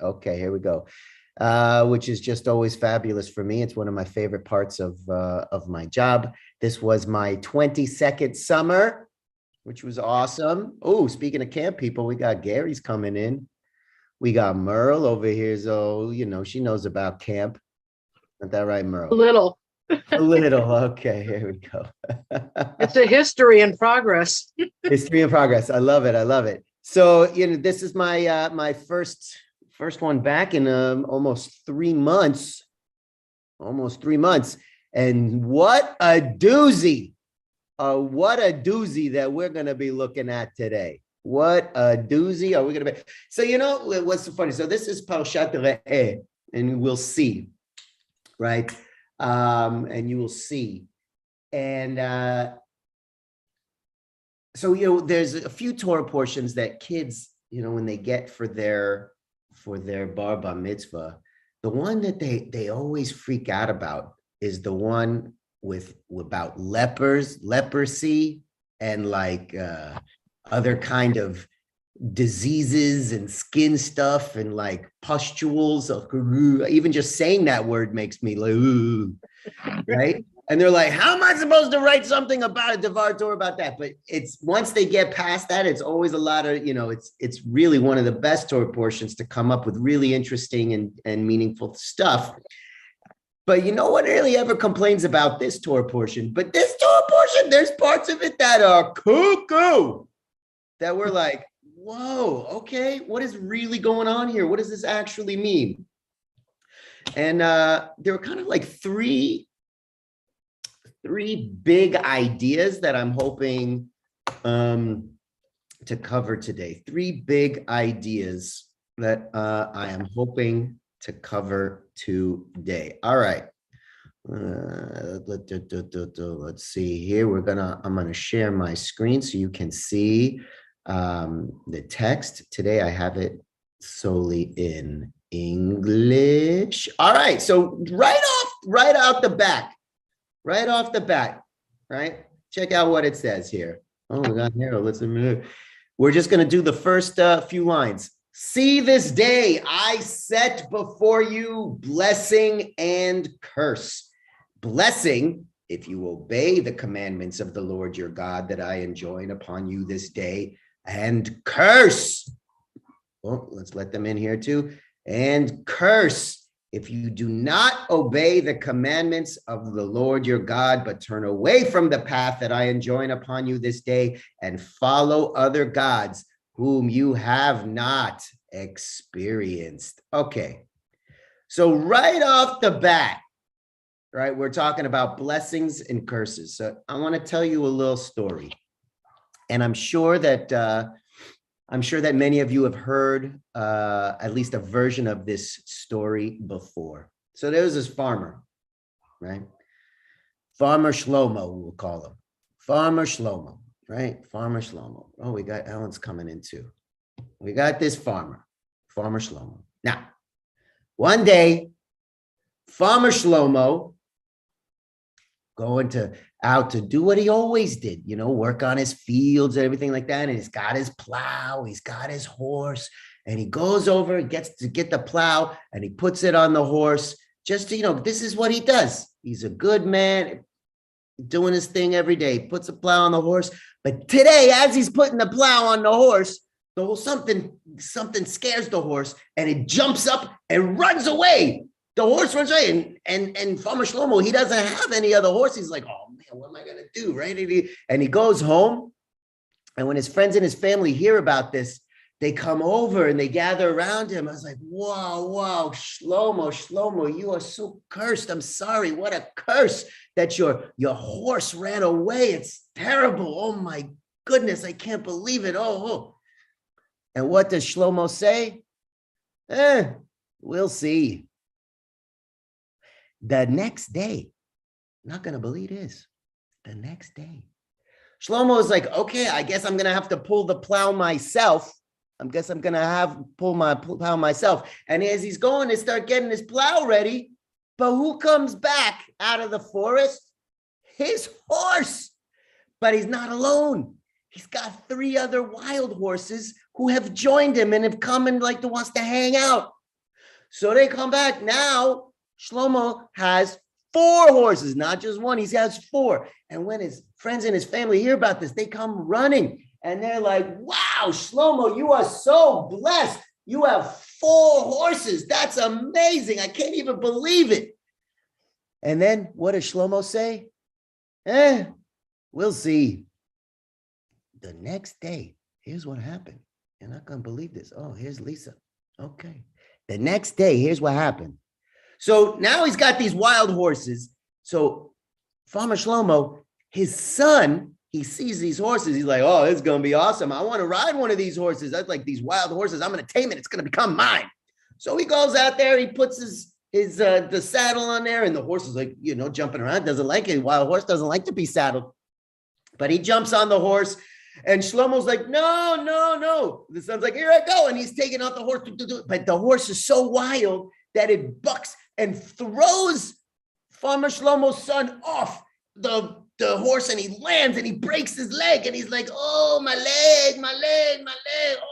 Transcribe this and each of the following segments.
Okay, here we go. Which is just always fabulous for me. It's one of my favorite parts of my job. This was my 22nd summer, which was awesome. Oh, speaking of camp people, we got Gary's coming in. We got Merle over here. So, she knows about camp. Isn't that right, Merle? A little. A little. Okay, here we go. It's a history in progress. History in progress. I love it. I love it. So, this is my my first one back in almost 3 months. Almost 3 months. And what a doozy. What a doozy that we're going to be looking at today. What a doozy are we going to be? So, what's so funny? So this is Parshat Ha, and we'll see, right? And you will see. And so, there's a few Torah portions that kids, when they get for their bar mitzvah, the one that they always freak out about is the one about leprosy, and like other kind of diseases and skin stuff and like pustules. Even just saying that word makes me like, ooh, right? And they're like, how am I supposed to write something about a Devar Torah about that? But it's once they get past that, it's always a lot of, it's really one of the best Torah portions to come up with really interesting and meaningful stuff. But no one really ever complains about this Torah portion. But this Torah portion, there's parts of it that are cuckoo, that we're like, whoa, okay, what is really going on here? What does this actually mean? And there were kind of like three big ideas that I'm hoping to cover today. 3 big ideas that I am hoping to cover today. All right. Let's see here. I'm gonna share my screen so you can see the text. Today I have it solely in English. All right. So right off the bat, right? Check out what it says here. Oh, we got here. We're just going to do the first few lines. See, this day I set before you blessing and curse. Blessing, if you obey the commandments of the Lord your God that I enjoin upon you this day, and curse. Well, let's let them in here too. And curse, if you do not obey the commandments of the Lord your God, but turn away from the path that I enjoin upon you this day and follow other gods whom you have not experienced. Okay. So right off the bat, right, we're talking about blessings and curses. So I want to tell you a little story. And I'm sure that many of you have heard at least a version of this story before. So there was this farmer, right? Farmer Shlomo, we'll call him. Farmer Shlomo, right? Farmer Shlomo. Oh, we got Ellen's coming in too. We got this Farmer Shlomo. Now, one day, Farmer Shlomo going out to do what he always did, work on his fields and everything like that. And he's got his plow, he's got his horse, and he goes over and gets to get the plow and he puts it on the horse just to, this is what he does. He's a good man doing his thing every day. He puts a plow on the horse. But today, as he's putting the plow on the horse, something scares the horse and it jumps up and runs away. The horse runs away, and Farmer Shlomo, he doesn't have any other horse. He's like, oh man, what am I gonna do, right? And he goes home, and when his friends and his family hear about this, they come over and they gather around him. I was like, wow, Shlomo, you are so cursed. I'm sorry, what a curse that your horse ran away. It's terrible. Oh my goodness, I can't believe it. Oh. And what does Shlomo say? We'll see. The next day, not going to believe this, the next day, Shlomo is like, okay, I guess I'm going to have to pull the plow myself. I guess I'm going to pull my plow myself. And as he's going to start getting his plow ready, but who comes back out of the forest? His horse. But he's not alone. He's got 3 other wild horses who have joined him and have come and wants to hang out. So they come back. Now Shlomo has 4 horses, not just one. He has 4. And when his friends and his family hear about this, they come running and they're like, wow, Shlomo, you are so blessed. You have 4 horses. That's amazing. I can't even believe it. And then what does Shlomo say? We'll see. The next day, here's what happened. You're not going to believe this. Oh, here's Lisa. Okay. The next day, here's what happened. So now he's got these wild horses. So Farmer Shlomo, his son, he sees these horses. He's like, oh, this is going to be awesome. I want to ride one of these horses. That's like these wild horses. I'm going to tame it. It's going to become mine. So he goes out there. He puts the saddle on there, and the horse is like, jumping around. Doesn't like it. Wild horse doesn't like to be saddled. But he jumps on the horse, and Shlomo's like, no. The son's like, here I go. And he's taking out the horse. But the horse is so wild that it bucks and throws Farmer Shlomo's son off the horse, and he lands and he breaks his leg. And he's like, oh, my leg.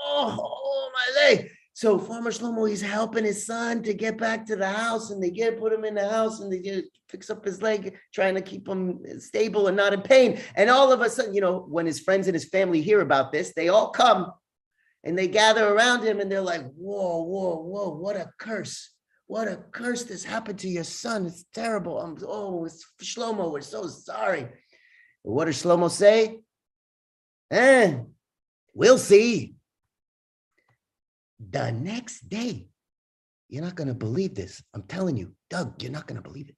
Oh, my leg. So Farmer Shlomo, he's helping his son to get back to the house, and they put him in the house, and they fix up his leg, trying to keep him stable and not in pain. And all of a sudden, when his friends and his family hear about this, they all come and they gather around him, and they're like, whoa, what a curse. What a curse this happened to your son. It's terrible. It's Shlomo. We're so sorry. What does Shlomo say? We'll see. The next day, you're not going to believe this. I'm telling you, Doug, you're not going to believe it.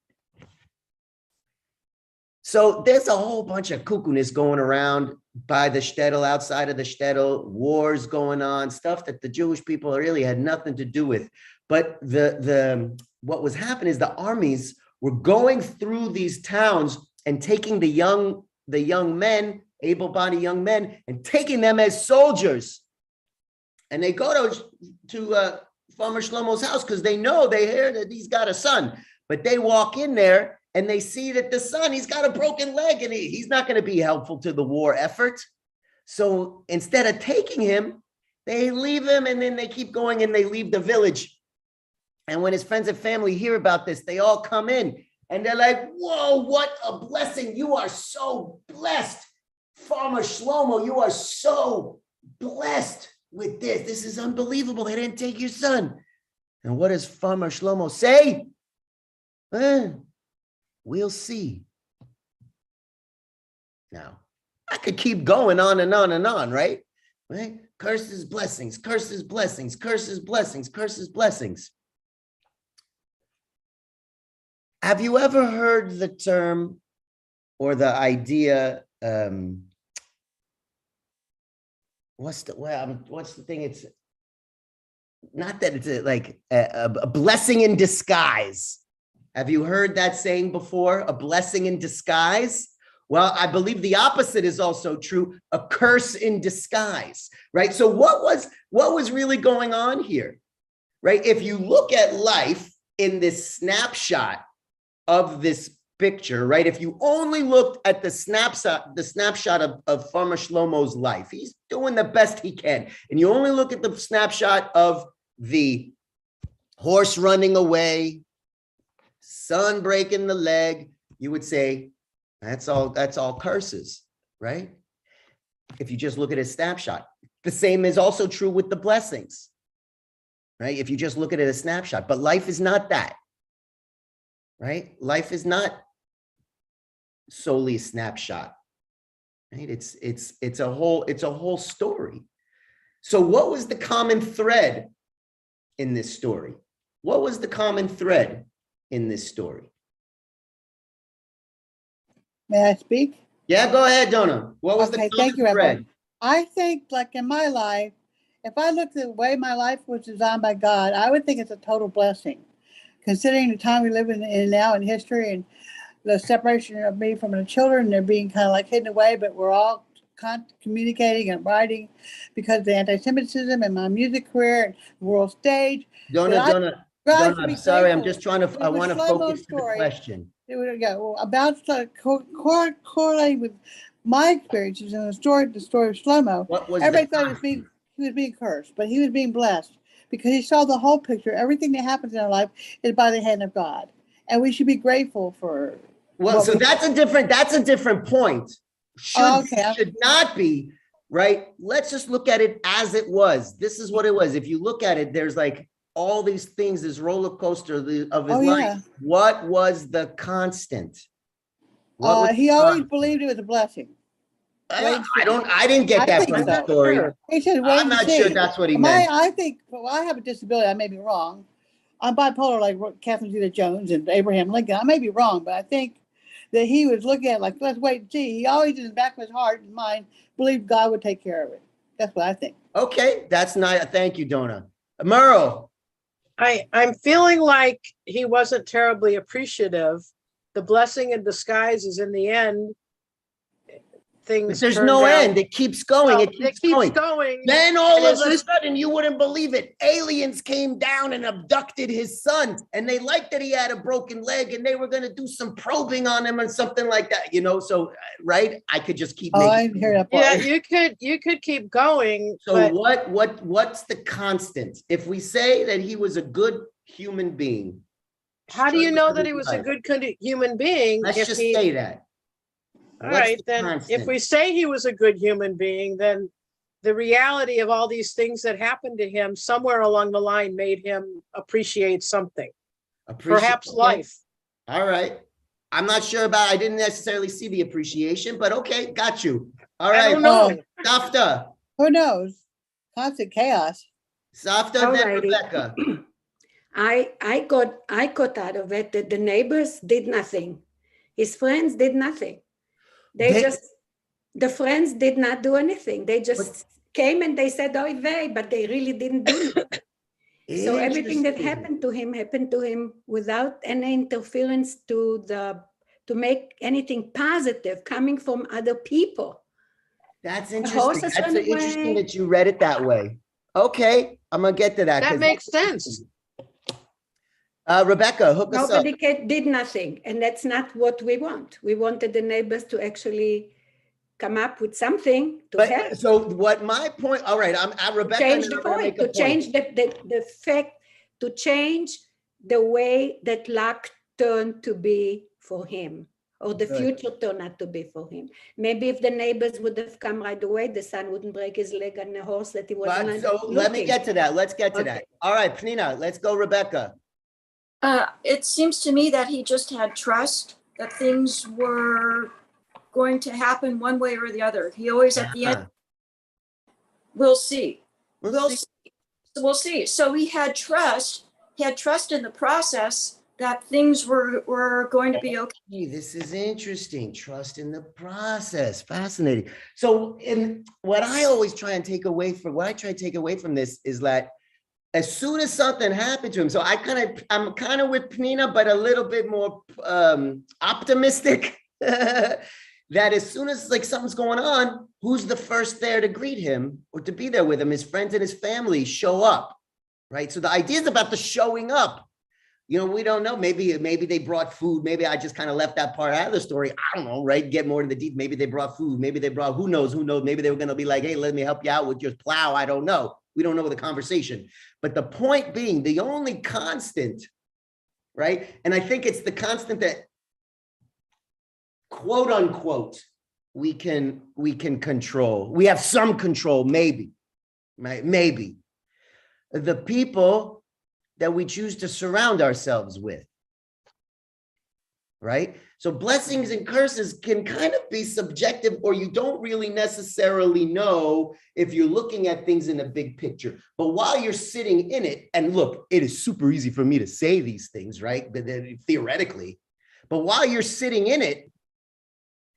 So there's a whole bunch of cuckoo-ness going around by the shtetl, outside of the shtetl, wars going on, stuff that the Jewish people really had nothing to do with. But what was happening is the armies were going through these towns and taking the young men, able-bodied young men, and taking them as soldiers. And they go to Farmer Shlomo's house because they hear that he's got a son. But they walk in there and they see that the son, he's got a broken leg, and he's not going to be helpful to the war effort. So instead of taking him, they leave him, and then they keep going and they leave the village. And when his friends and family hear about this, they all come in and they're like, whoa, what a blessing. You are so blessed. Farmer Shlomo, you are so blessed with this. This is unbelievable. They didn't take your son. And what does Farmer Shlomo say? We'll see. Now, I could keep going on and on and on, right? Curses, blessings, curses, blessings, curses, blessings, curses, blessings. Have you ever heard the term or the idea, what's the thing? It's not that it's like a blessing in disguise. Have you heard that saying before? A blessing in disguise? Well, I believe the opposite is also true. A curse in disguise, right? So what was really going on here, right? If you look at life in this snapshot of this picture, right? If you only looked at the snapshot of Farmer Shlomo's life, he's doing the best he can. And you only look at the snapshot of the horse running away, son breaking the leg, you would say, that's all curses, right? If you just look at his snapshot. The same is also true with the blessings, right? If you just look at it as a snapshot, but life is not that. Right? Life is not solely a snapshot. Right? It's a whole story. So what was the common thread in this story? What was the common thread in this story? May I speak? Yeah, go ahead, Donna. What was the common thread? Rabbi. I think, like in my life, if I looked at the way my life was designed by God, I would think it's a total blessing. Considering the time we live in now in history, and the separation of me from the children, they're being kind of like hidden away, but we're all communicating and writing because of the anti-Semitism and my music career and the world stage. Donna, I'm sorry, I'm just trying to, I want to focus on the question. About correlating with my experiences and the story of Shlomo. What was everybody thought he was being cursed, but he was being blessed because he saw the whole picture. Everything that happens in our life is by the hand of God. And we should be grateful for. Well, so that's a different point. Should not be, right? Let's just look at it as it was. This is what it was. If you look at it, there's like all these things, this roller coaster of his life. Yeah. What was the constant? He always believed it was a blessing. I didn't get that from the story. Sure. He said, I'm not sure that's what he meant. I think, I have a disability. I may be wrong. I'm bipolar like Catherine Zeta-Jones and Abraham Lincoln. I may be wrong, but I think that he was looking at like, let's wait and see. He always in the back of his heart and mind believed God would take care of it. That's what I think. Okay, that's nice. Thank you, Donna. Merle. I'm feeling like he wasn't terribly appreciative. The blessing in disguise is in the end. There's no end. It keeps going. It keeps going. Then all of a sudden, you wouldn't believe it. Aliens came down and abducted his son, and they liked that he had a broken leg, and they were going to do some probing on him or something like that. So right? I could just keep. I didn't hear that part. Yeah, you could keep going. So what's the constant? If we say that he was a good human being, how do you know that he was a good human being? Let's just say that. All right, then if we say he was a good human being, then the reality of all these things that happened to him somewhere along the line made him appreciate something, perhaps life. All right. I'm not sure I didn't necessarily see the appreciation, but okay, got you. All right. I don't know. Safta. Who knows? Constant chaos. Safta, then Rebecca. I got out of it that the neighbors did nothing. His friends did nothing. The friends did not do anything. They just came and they said, oy vey, but they really didn't do it. So everything that happened to him without any interference to make anything positive coming from other people. That's interesting. That's interesting that you read it that way. Okay, I'm going to get to that. That makes sense. Rebecca, hook us up. Nobody did nothing, and that's not what we want. We wanted the neighbors to actually come up with something to help. So what my point, all right, I'm at Rebecca. Change the point, to change the fact, to change the way that luck turned to be for him, or the future turned out to be for him. Maybe if the neighbors would have come right away, the son wouldn't break his leg on a horse that he wasn't. So let me get to that. Let's get to that. All right, Pnina, let's go, Rebecca. It seems to me that he just had trust that things were going to happen one way or the other. He always at the end, we'll see. We'll see. So he had trust. He had trust in the process that things were going to be okay. This is interesting. Trust in the process. Fascinating. So what I try to take away from this is that as soon as something happened to him, so I'm kind of with Pnina, but a little bit more optimistic that as soon as like something's going on, who's the first there to greet him or to be there with him? His friends and his family show up, right? So the idea is about the showing up. We don't know. Maybe they brought food. Maybe I just kind of left that part out of the story. I don't know, right? Get more to the deep. Maybe they brought food. Maybe they brought, who knows? Maybe they were going to be like, hey, let me help you out with your plow. I don't know. We don't know the conversation. But the point being, the only constant, right? And I think it's the constant that, quote unquote, we can control. We have some control, maybe, right? Maybe. The people that we choose to surround ourselves with, right? So blessings and curses can kind of be subjective, or you don't really necessarily know if you're looking at things in a big picture. But while you're sitting in it, and look, it is super easy for me to say these things, right? But then theoretically, but while you're sitting in it,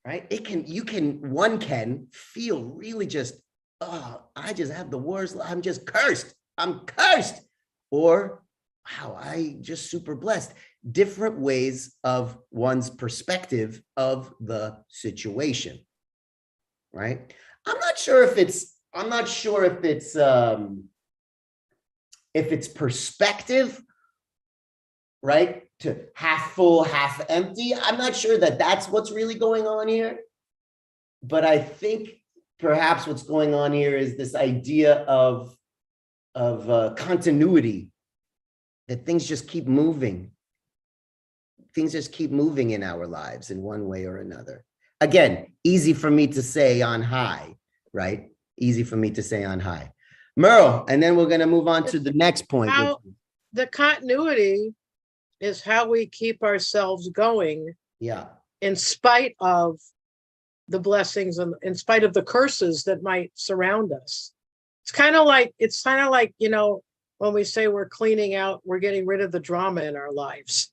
right? One can feel really just, oh, I just have the worst. I'm just cursed. I'm cursed. Or, wow, I just super blessed. Different ways of one's perspective of the situation, right? I'm not sure if it's perspective, right? To half full, half empty. I'm not sure that that's what's really going on here, but I think perhaps what's going on here is this idea of continuity, that things just keep moving. Things just keep moving in our lives in one way or another. Again, easy for me to say on high, right? Easy for me to say on high. Merle, and then we're going to move on to the next point. The continuity is how we keep ourselves going. Yeah. In spite of the blessings and in spite of the curses that might surround us. It's kind of like, you know, when we say we're cleaning out, we're getting rid of the drama in our lives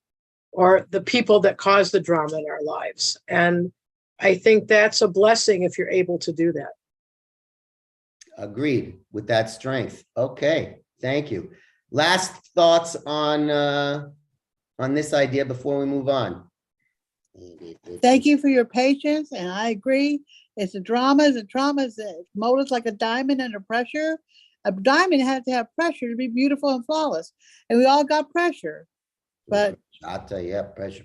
or the people that cause the drama in our lives. And I think that's a blessing if you're able to do that. Agreed with that strength. Okay, thank you. Last thoughts on this idea before we move on. Thank you for your patience, and I agree. It's the dramas that mold us like a diamond under pressure. A diamond has to have pressure to be beautiful and flawless, and we all got pressure. But I'll tell you, yeah, pressure.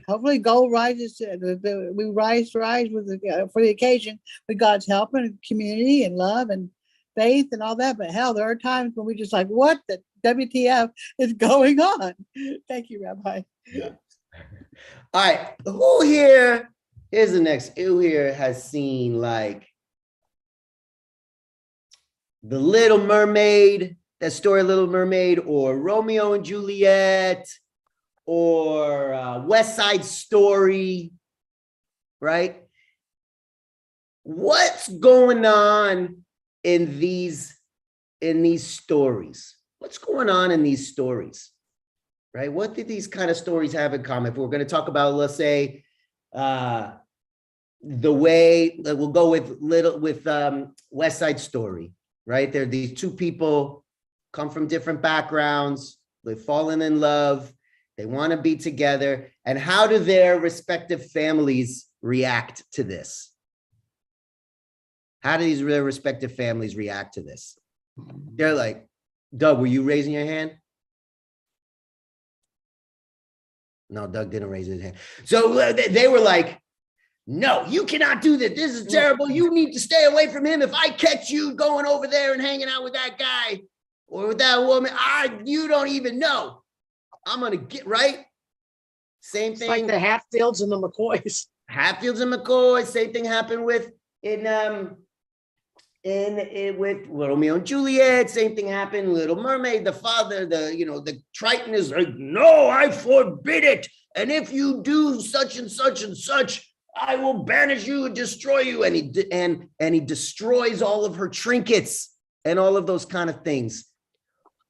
Hopefully, gold rises. We rise with for the occasion with God's help and community and love and faith and all that. But hell, there are times when we just like, what the WTF is going on? Thank you, Rabbi. Yeah. All right, who here? Here's the next. Who here has seen like the Little Mermaid, that story, Little Mermaid, or Romeo and Juliet, or West Side Story, right? What's going on in these stories? What's going on in these stories? Right? What did these kind of stories have in common? If we're going to talk about, let's say, the way that we'll go with West Side Story, right? There are these two people come from different backgrounds, they've fallen in love, they want to be together, and how do their respective families react to this? How do their respective families react to this? They're like, Doug, were you raising your hand? No, Doug didn't raise his hand. So they were like, no, you cannot do this. This is terrible. You need to stay away from him. If I catch you going over there and hanging out with that guy or with that woman, you don't even know. I'm going to get right. Same thing. It's like the Hatfields and the McCoys. Hatfields and McCoys. Same thing happened with with Romeo and Juliet. Same thing happened. Little Mermaid. The father, the Triton is like, no, I forbid it. And if you do such and such and such, I will banish you and destroy you. And he destroys all of her trinkets and all of those kind of things.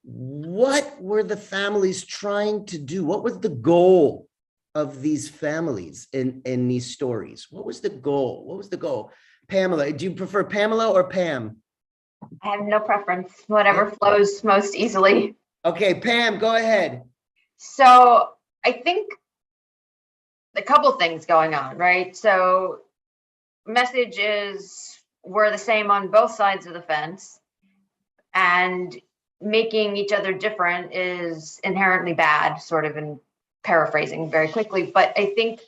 What were the families trying to do? What was the goal of these families in these stories? What was the goal? What was the goal? Pamela, do you prefer Pamela or Pam? I have no preference, whatever flows most easily. Okay, Pam, go ahead. So I think a couple things going on, right? So messages were the same on both sides of the fence, and making each other different is inherently bad, sort of in paraphrasing very quickly. But I think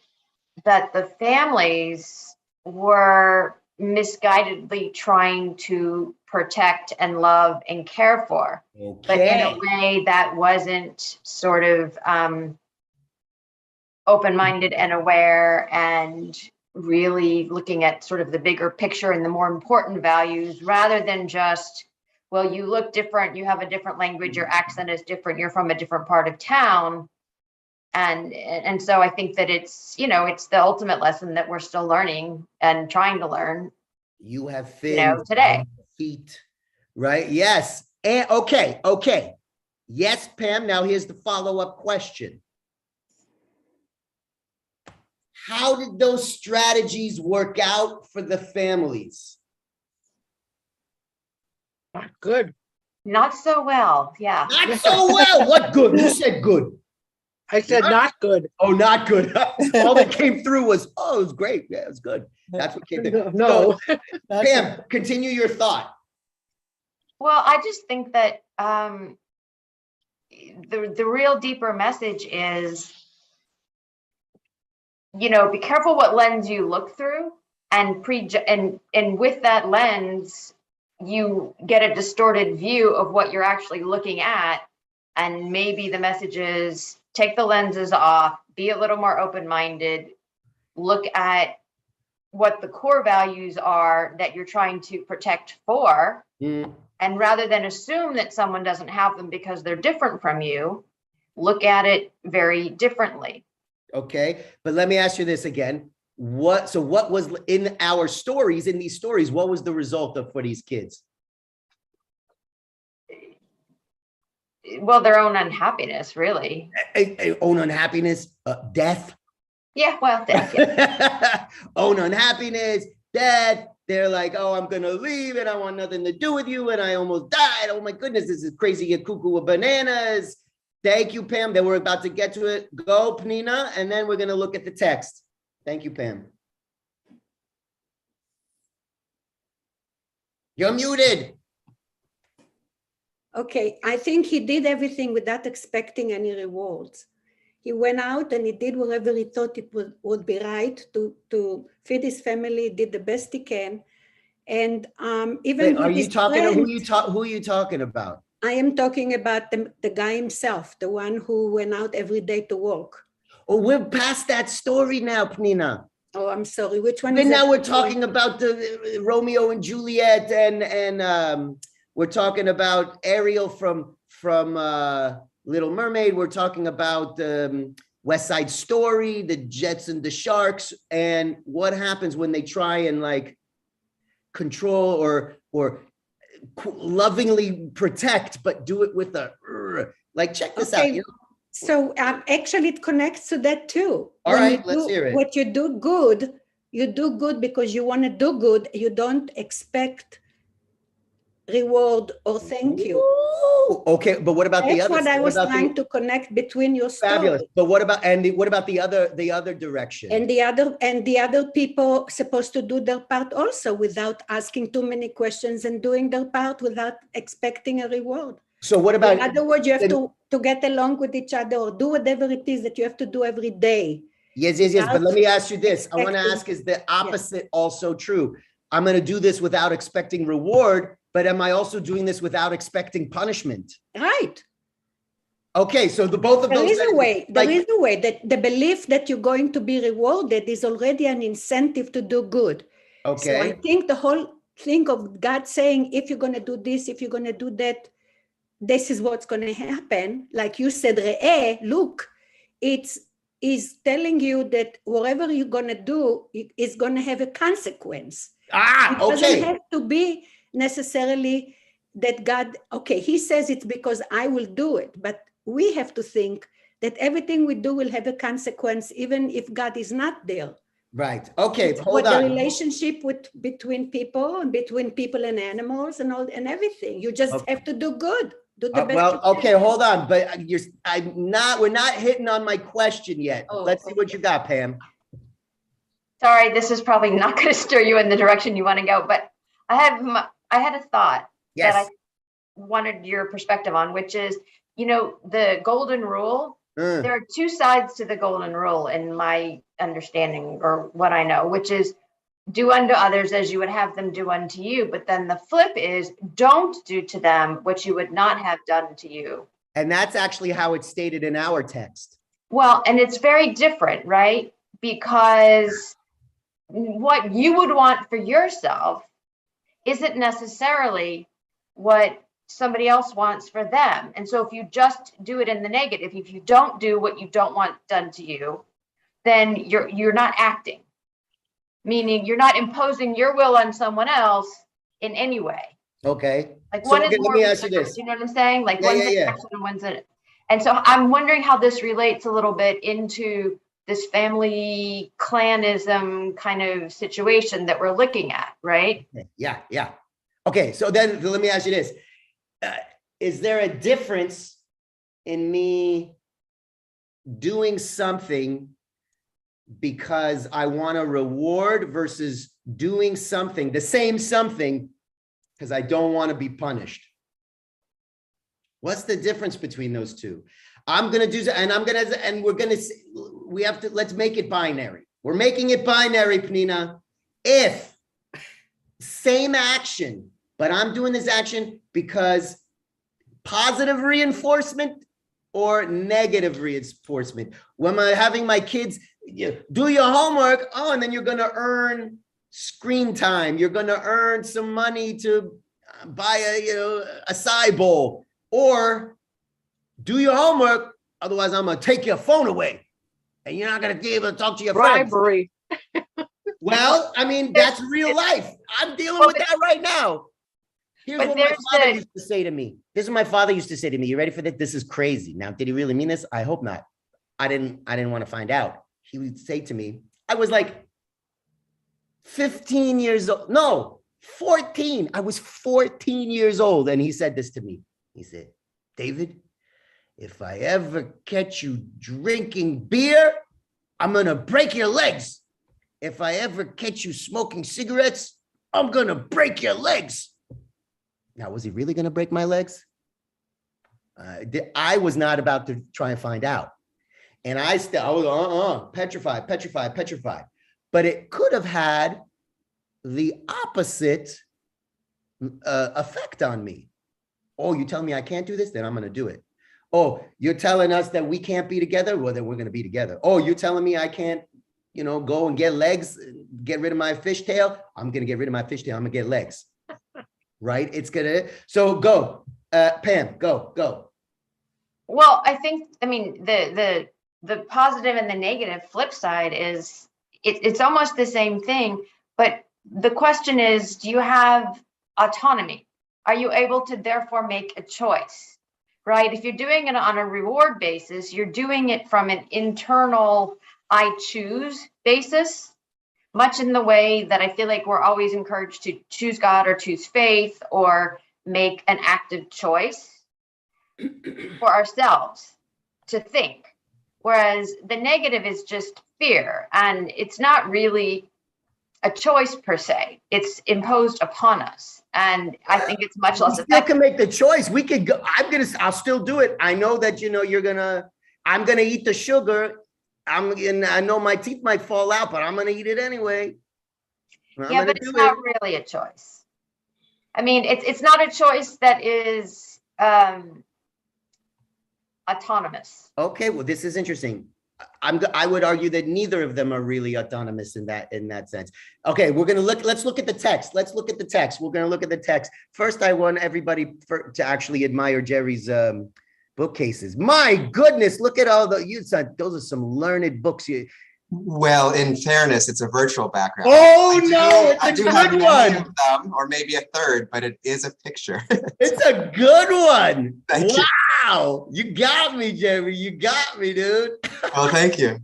that the families were misguidedly trying to protect and love and care for, but in a way that wasn't sort of open-minded and aware and really looking at sort of the bigger picture and the more important values, rather than just, well, you look different, you have a different language, your accent is different, you're from a different part of town. And so I think that it's the ultimate lesson that we're still learning and trying to learn. You have fins today. on your feet, right? Yes. And okay. Yes, Pam. Now here's the follow-up question. How did those strategies work out for the families? Not good. Not so well. Yeah. Not so well. What good? Who said good? I said not good. Oh, not good. All that came through was, it was great. Yeah, it was good. That's what came through. No. So, Pam, continue your thought. Well, I just think that the real deeper message is, be careful what lens you look through, and with that lens, you get a distorted view of what you're actually looking at. And maybe the message is take the lenses off, be a little more open-minded, look at what the core values are that you're trying to protect for. And rather than assume that someone doesn't have them because they're different from you, look at it very differently. Okay, but let me ask you this again. What was in our stories, in these stories, what was the result for these kids? Well, their own unhappiness, really. Own unhappiness, death. Yeah, well, death. Yeah. Own unhappiness, death. They're like, oh, I'm gonna leave and I want nothing to do with you and I almost died. Oh my goodness, this is crazy, a cuckoo with bananas. Thank you, Pam. Then we're about to get to it. Go, Pnina, and then we're gonna look at the text. Thank you, Pam. You're muted. Okay, I think he did everything without expecting any rewards. He went out and he did whatever he thought it would be right to feed his family, did the best he can. And even are you talking friends, who are you talking about? I am talking about the guy himself, the one who went out every day to work. Oh, we're past that story now, Pnina. Oh, I'm sorry. Which one? And now we're talking about the Romeo and Juliet, and we're talking about Ariel from Little Mermaid. We're talking about West Side Story, the Jets and the Sharks, and what happens when they try and like control or lovingly protect, but do it with a like. Check this out. You know? So actually, it connects to that too. All right, let's hear it. What you do good because you want to do good. You don't expect reward or thank you. Ooh, okay, but what about the other? That's what I was trying to connect between your stories. Fabulous. But what about the other direction? And the other people supposed to do their part also without asking too many questions and doing their part without expecting a reward. So what about? In other words, you have to get along with each other or do whatever it is that you have to do every day. Yes. But let me ask you this. I want to ask, is the opposite also true? I'm going to do this without expecting reward, but am I also doing this without expecting punishment? Right. Okay, so both of those. There is a way that the belief that you're going to be rewarded is already an incentive to do good. Okay. So I think the whole thing of God saying, if you're going to do this, if you're going to do that, this is what's going to happen. Like you said, look, is telling you that whatever you're going to do is going to have a consequence. It doesn't have to be necessarily that God, he says it's because I will do it, but we have to think that everything we do will have a consequence, even if God is not there. Right. Okay. Hold on. The relationship between people and animals and everything. You just have to do good. Do the best. Hold on, but we're not hitting on my question yet. Let's see what you got, Pam. Sorry, this is probably not going to steer you in the direction you want to go, but I had a thought that I wanted your perspective on, which is, the golden rule. There are two sides to the golden rule in my understanding, or what I know, which is do unto others as you would have them do unto you. But then the flip is don't do to them what you would not have done to you. And that's actually how it's stated in our text. Well, and it's very different, right? Because what you would want for yourself isn't necessarily what somebody else wants for them. And so if you just do it in the negative, if you don't do what you don't want done to you, then you're not acting. Meaning you're not imposing your will on someone else in any way. Okay. Like let me ask you this. You know what I'm saying? Like one's an action and one's in it. And so I'm wondering how this relates a little bit into this family clanism kind of situation that we're looking at, right? Yeah. Okay, so then let me ask you this. Is there a difference in me doing something because I want a reward versus doing something, the same something, because I don't want to be punished? What's the difference between those two? Let's make it binary. We're making it binary, Pnina. If same action, but I'm doing this action because positive reinforcement or negative reinforcement. When I'm having my kids do your homework, and then you're going to earn screen time. You're going to earn some money to buy a acai bowl, or do your homework. Otherwise, I'm going to take your phone away and you're not going to be able to talk to your Bribery. friends. Well, I mean, that's real life. I'm dealing with that right now. Here's what my father used to say to me. This is what my father used to say to me. You ready for this? This is crazy. Now, did he really mean this? I hope not. I didn't want to find out. He would say to me, I was like 15 years old. No, 14. I was 14 years old. And he said this to me. He said, David, if I ever catch you drinking beer, I'm going to break your legs. If I ever catch you smoking cigarettes, I'm going to break your legs. Now, was he really going to break my legs? I was not about to try and find out. And I was petrified. But it could have had the opposite effect on me. Oh, you tell me I can't do this? Then I'm going to do it. Oh, you're telling us that we can't be together? Well, then we're going to be together. Oh, you're telling me I can't, go and get legs, get rid of my fishtail? I'm going to get rid of my fishtail. I'm going to get legs. Right? It's going to, so go, Pam, go. Well, I mean, the positive and the negative flip side is it's almost the same thing, but the question is, do you have autonomy? Are you able to therefore make a choice, right? If you're doing it on a reward basis, you're doing it from an internal I choose basis, much in the way that I feel like we're always encouraged to choose God or choose faith or make an active choice for ourselves to think. Whereas the negative is just fear, and it's not really a choice per se. It's imposed upon us. And I think it's much less effective. You can make the choice. We could go, I'll still do it. I know that, I'm going to eat the sugar. I know my teeth might fall out, but I'm going to eat it anyway. Yeah, but it's not really a choice. I mean, it's not a choice that is autonomous. Okay, well, this is interesting. I would argue that neither of them are really autonomous in that sense. Okay, let's look at the text. We're going to look at the text. First, I want everybody to actually admire Jerry's bookcases. My goodness, look at all those are some learned books. Well, in fairness, it's a virtual background. Oh, it's a good one. Of them, or maybe a third, but it is a picture. It's a good one. Thank you. Wow, you got me, Jerry. You got me, dude. Well, thank you.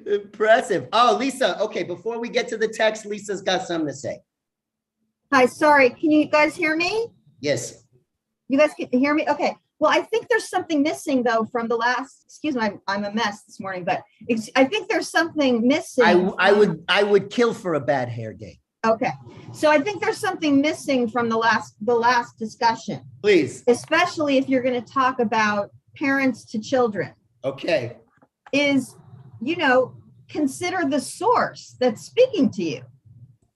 Impressive. Oh, Lisa, okay, before we get to the text, Lisa's got something to say. Hi, sorry. Can you guys hear me? Yes. You guys can hear me? Okay. Well, I think there's something missing, though, from the last, excuse me, I'm a mess this morning, but I think there's something missing. I would kill for a bad hair day. Okay. So I think there's something missing from the last discussion. Please. Especially if you're going to talk about parents to children. Okay. Is, consider the source that's speaking to you.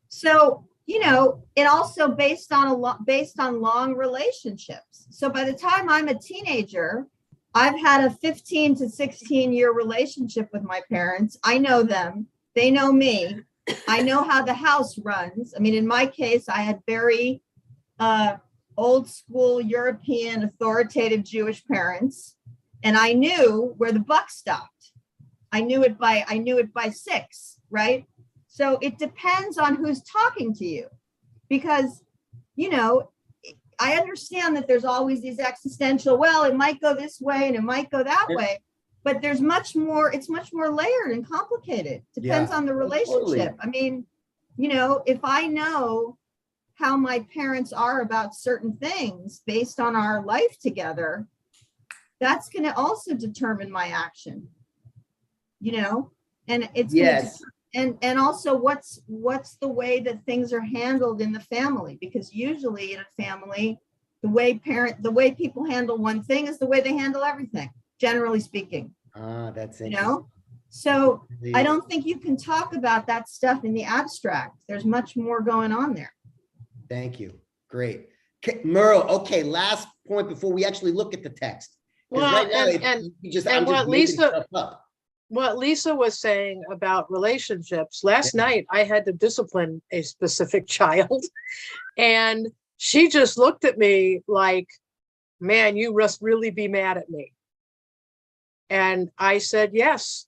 So, and also based on long relationships. So by the time I'm a teenager, I've had a 15 to 16 year relationship with my parents. I know them. They know me. I know how the house runs. I mean, in my case, I had very old school European authoritative Jewish parents, and I knew where the buck stopped. I knew it by 6, right? So it depends on who's talking to you, because, I understand that there's always these existential, well, it might go this way and it might go that way, but it's much more layered and complicated. Depends on the relationship. Totally. I mean, if I know how my parents are about certain things based on our life together, that's going to also determine my action, and it's yes. And also what's the way that things are handled in the family, because usually in a family, the way people handle one thing is the way they handle everything, generally speaking. That's interesting. So I don't think you can talk about that stuff in the abstract. There's much more going on there. Thank you. Great. Okay, Merle, okay, last point before we actually look at the text. Well, Right now, and you just, and I'm just what making Lisa- stuff up. what Lisa was saying about relationships, last night I had to discipline a specific child, and she just looked at me like, man, you must really be mad at me. And I said, yes.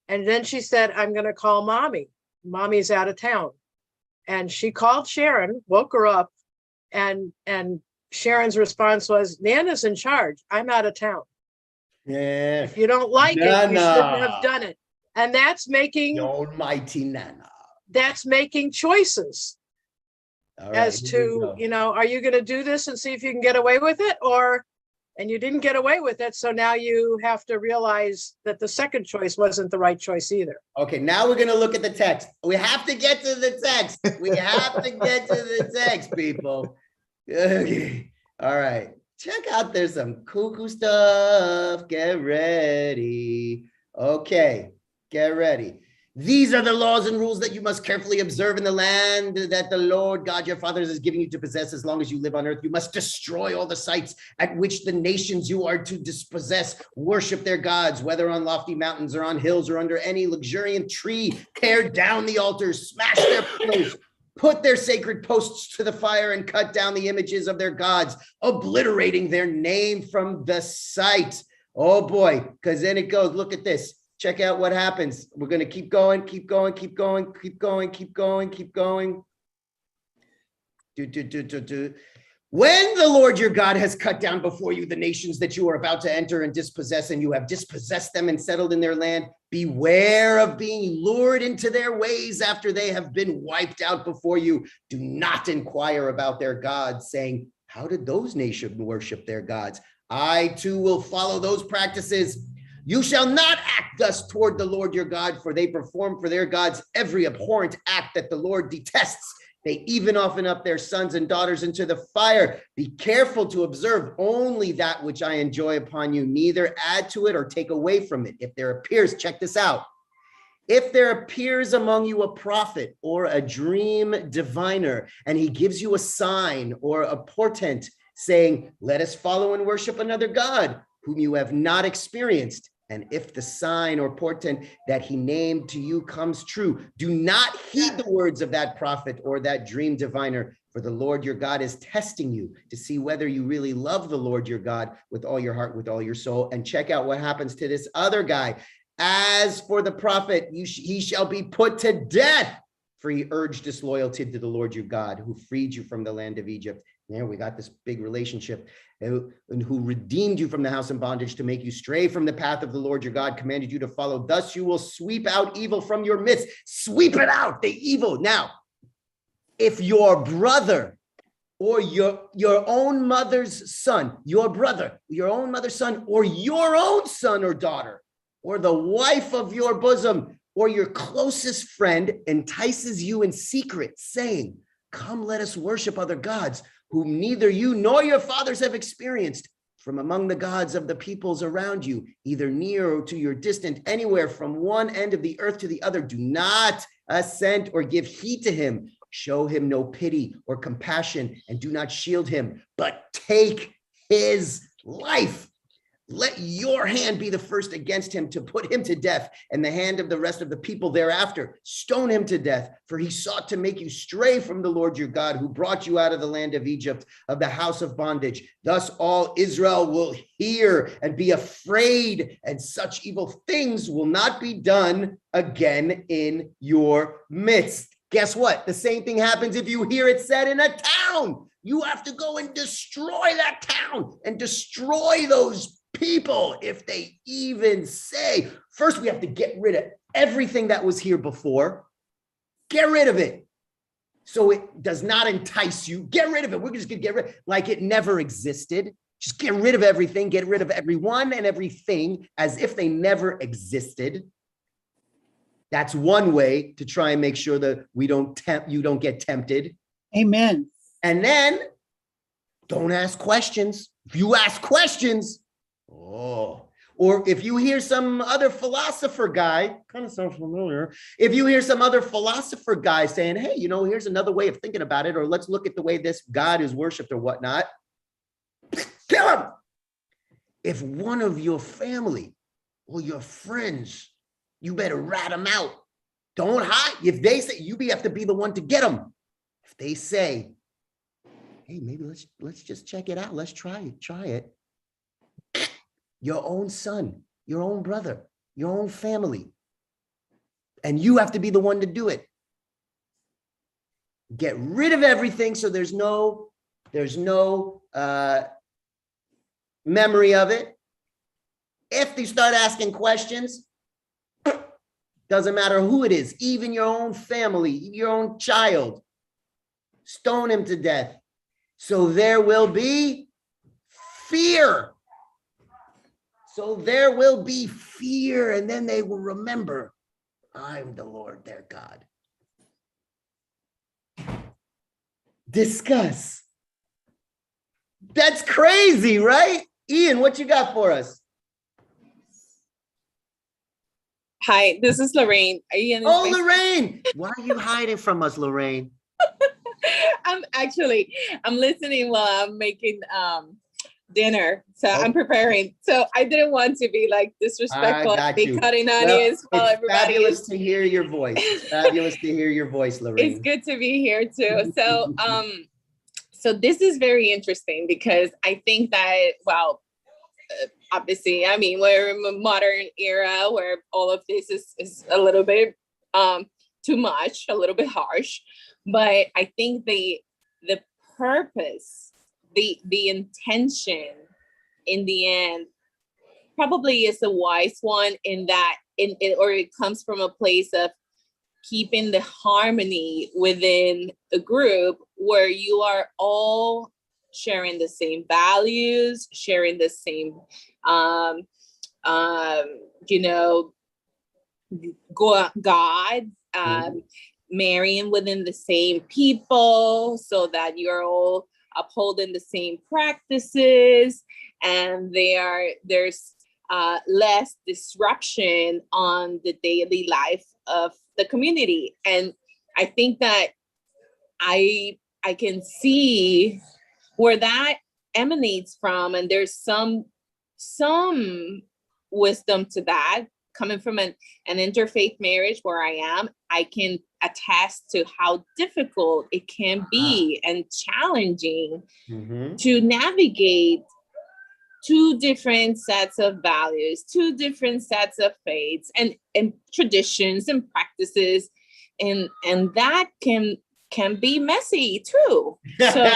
And then she said, I'm going to call mommy. Mommy's out of town. And she called Sharon, woke her up, and Sharon's response was, Nana's in charge. I'm out of town. Yeah. If you don't like it, you shouldn't have done it. And that's making The almighty Nana. That's making choices as here we to, go. you know, are you going to do this and see if you can get away with it, and you didn't get away with it. So now you have to realize that the second choice wasn't the right choice either. Okay, now we're going to look at the text. We have to get to the text. We have to get to the text, people. Okay. All right. Check out, there's some cuckoo stuff. Get ready. Okay, get ready. These are the laws and rules that you must carefully observe in the land that the Lord God, your fathers, is giving you to possess as long as you live on earth. You must destroy all the sites at which the nations you are to dispossess worship their gods, whether on lofty mountains or on hills or under any luxuriant tree. Tear down the altars, smash their pillars, put their sacred posts to the fire, and cut down the images of their gods, obliterating their name from the site. Oh boy, because then it goes, look at this. Check out what happens. We're going to keep going, keep going, keep going, keep going, keep going, keep going. When the Lord your God has cut down before you the nations that you are about to enter and dispossess, and you have dispossessed them and settled in their land, beware of being lured into their ways after they have been wiped out before you. Do not inquire about their gods, saying, how did those nations worship their gods? I too will follow those practices. You shall not act thus toward the Lord your God, for they perform for their gods every abhorrent act that the Lord detests. They even offer up their sons and daughters into the fire. Be careful to observe only that which I enjoin upon you, neither add to it or take away from it. If there appears, check this out. If there appears among you a prophet or a dream diviner, and he gives you a sign or a portent, saying, let us follow and worship another God whom you have not experienced. And if the sign or portent that he named to you comes true, do not heed the words of that prophet or that dream diviner, for the Lord your God is testing you to see whether you really love the Lord your God with all your heart, with all your soul. And check out what happens to this other guy. As for the prophet, he shall be put to death, for he urged disloyalty to the Lord your God, who freed you from the land of Egypt. There we got this big relationship, and who redeemed you from the house of bondage to make you stray from the path of the Lord your God commanded you to follow. Thus you will sweep out evil from your midst. Sweep it out, the evil. Now, if your brother or your own mother's son, your brother, your own mother's son, or your own son or daughter, or the wife of your bosom, or your closest friend entices you in secret, saying, come, let us worship other gods, whom neither you nor your fathers have experienced, from among the gods of the peoples around you, either near or to your distant, anywhere from one end of the earth to the other. Do not assent or give heed to him. Show him no pity or compassion, and do not shield him, but take his life. Let your hand be the first against him to put him to death, and the hand of the rest of the people thereafter. Stone him to death, for he sought to make you stray from the Lord your God, who brought you out of the land of Egypt, of the house of bondage. Thus all Israel will hear and be afraid, and such evil things will not be done again in your midst. Guess what? The same thing happens if you hear it said in a town. You have to go and destroy that town and destroy those people if they even say. First, we have to get rid of everything that was here before. Get rid of it so it does not entice you. Get rid of it. We're just going to get rid of it like it never existed. Just get rid of everything. Get rid of everyone and everything as if they never existed. That's one way to try and make sure that you don't get tempted. Amen. And then don't ask questions. If you ask questions, oh, Or if you hear some other philosopher guy, kind of sounds familiar, if you hear some other philosopher guy saying, hey, here's another way of thinking about it, or let's look at the way this God is worshipped or whatnot, kill him. If one of your family or your friends, you better rat them out. Don't hide. If they say, you have to be the one to get them. If they say, hey, maybe let's just check it out. Let's try it. Your own son, your own brother, your own family. And you have to be the one to do it. Get rid of everything so there's no memory of it. If they start asking questions, doesn't matter who it is, even your own family, your own child, stone him to death. So there will be fear. So there will be fear, and then they will remember, I'm the Lord their God. Discuss. That's crazy, right? Ian, what you got for us? Hi, this is Lorraine. Oh, Lorraine! Why are you hiding from us, Lorraine? I'm listening while I'm making dinner. So I'm preparing. So I didn't want to be like disrespectful, be cutting onions while everybody fabulous to hear your voice. It's fabulous to hear your voice, Lorraine. It's good to be here too. So so this is very interesting because I think that, obviously, I mean, we're in a modern era where all of this is a little bit too much, a little bit harsh. But I think the purpose, the intention in the end probably is a wise one in that or it comes from a place of keeping the harmony within a group where you are all sharing the same values, sharing the same God, marrying within the same people so that you're all upholding the same practices, and there's less disruption on the daily life of the community. And I think that I can see where that emanates from, and there's some wisdom to that. Coming from an interfaith marriage where I am, I can attest to how difficult it can be and challenging to navigate two different sets of values, two different sets of faiths and traditions and practices, and that can be messy too. So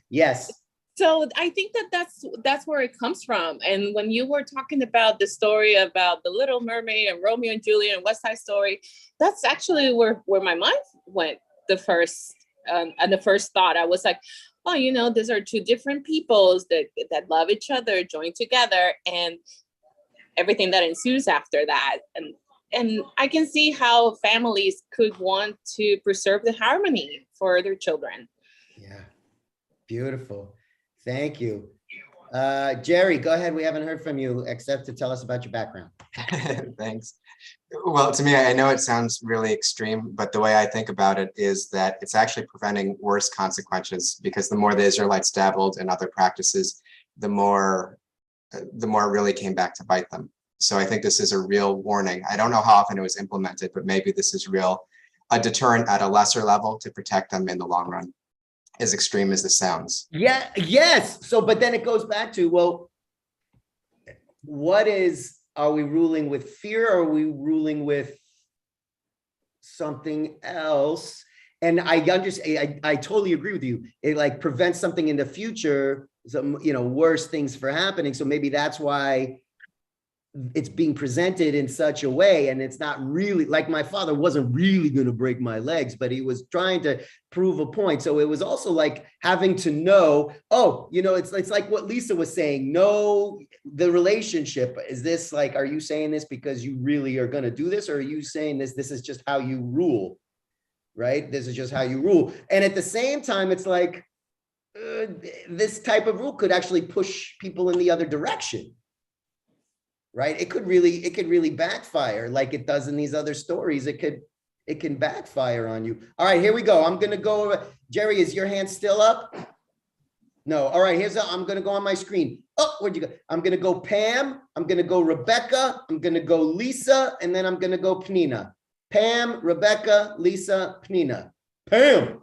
yes. So I think that's where it comes from. And when you were talking about the story about the Little Mermaid and Romeo and Juliet and West Side Story, that's actually where my mind went the first thought. I was like, oh, these are two different peoples that love each other, join together, and everything that ensues after that. And I can see how families could want to preserve the harmony for their children. Yeah, beautiful. Thank you. Jerry, go ahead. We haven't heard from you except to tell us about your background. Thanks. Well, to me, I know it sounds really extreme, but the way I think about it is that it's actually preventing worse consequences, because the more the Israelites dabbled in other practices, the more it really came back to bite them. So I think this is a real warning. I don't know how often it was implemented, but maybe this is a deterrent at a lesser level to protect them in the long run, as extreme as this sounds. Yeah, yes. So, but then it goes back to, well, are we ruling with fear, or are we ruling with something else? And I understand, I totally agree with you. It like prevents something in the future, some, worse things from happening. So maybe that's why it's being presented in such a way, and it's not really like my father wasn't really going to break my legs, but he was trying to prove a point. So it was also like having to know, it's like what Lisa was saying, know the relationship. Is this like, are you saying this because you really are going to do this, or are you saying this is just how you rule, right? This is just how you rule. And at the same time, it's like this type of rule could actually push people in the other direction. right? It could really backfire like it does in these other stories. It can backfire on you. All right, here we go. I'm going to go over. Jerry, is your hand still up? No. All right, I'm going to go on my screen. Oh, where'd you go? I'm going to go Pam. I'm going to go Rebecca. I'm going to go Lisa. And then I'm going to go Pnina. Pam, Rebecca, Lisa, Pnina. Pam.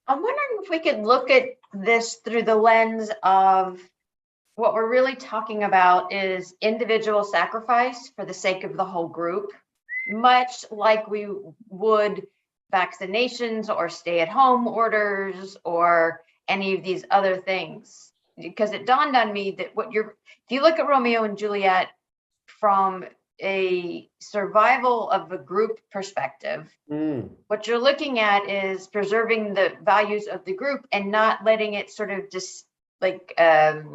I'm wondering if we could look at this through the lens of what we're really talking about is individual sacrifice for the sake of the whole group, much like we would vaccinations or stay-at-home orders or any of these other things. Because it dawned on me that if you look at Romeo and Juliet from a survival of a group perspective, what you're looking at is preserving the values of the group and not letting it sort of just like I